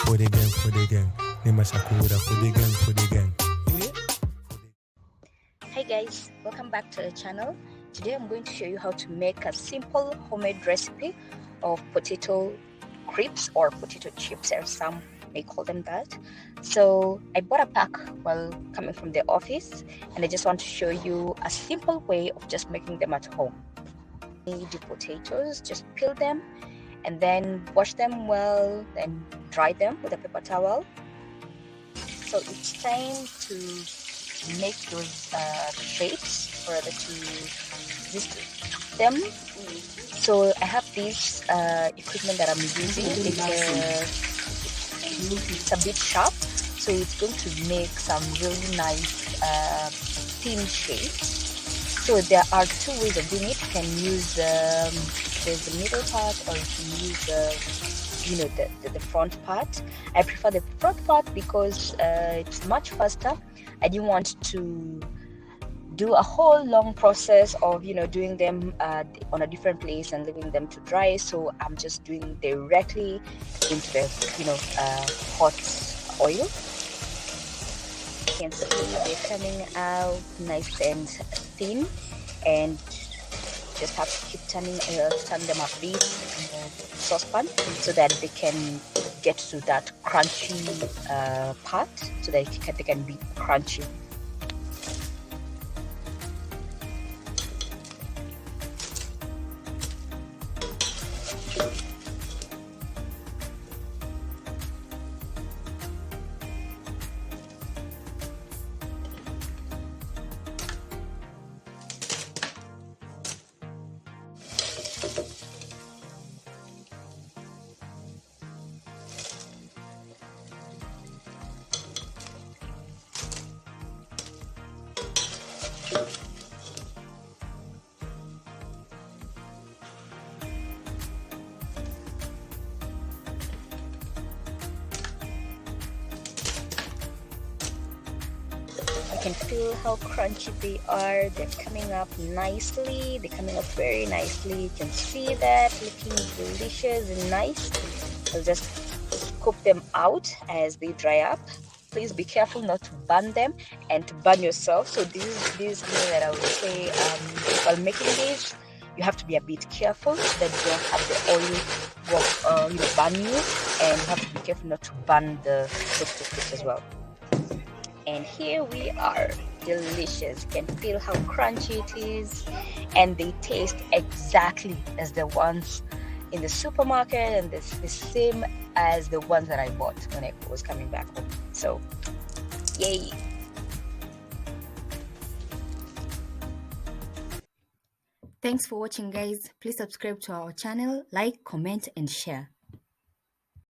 Foodie gang. Nima Sakura, Foodie gang. Hi guys, welcome back to the channel. Today I'm going to show you how to make a simple homemade recipe of potato crisps or potato chips, as some may call them that. So I bought a pack while coming from the office, and I just want to show you a simple way of just making them at home. Need the potatoes, just peel them and then wash them well, then dry them with a paper towel. So it's time to make those shapes or rather to just them. So I have this equipment that I'm using. It's a bit sharp, so it's going to make some really nice thin shapes. So there are two ways of doing it. You can use there's the middle part, or you can use the front part. I prefer the front part because it's much faster. I didn't want to do a whole long process of doing them on a different place and leaving them to dry, so I'm just doing directly into the hot oil. You can see they're coming out nice and thin, and just have to keep turn them a bit in the saucepan so that they can get to that crunchy part, so that they can be crunchy. You can feel how crunchy they are. They're coming up nicely. They're coming up very nicely. You can see that, looking delicious and nice. I'll just scoop them out as they dry up. Please be careful not to burn them and to burn yourself. So this is something that I would say while making these, you have to be a bit careful so that you don't have the oil burn you, and you have to be careful not to burn the potato as well. And here we are, delicious. You can feel how crunchy it is, and they taste exactly as the ones in the supermarket, and it's the same as the ones that I bought when I was coming back home. So yay. Thanks for watching, guys. Please subscribe to our channel, like, comment and share.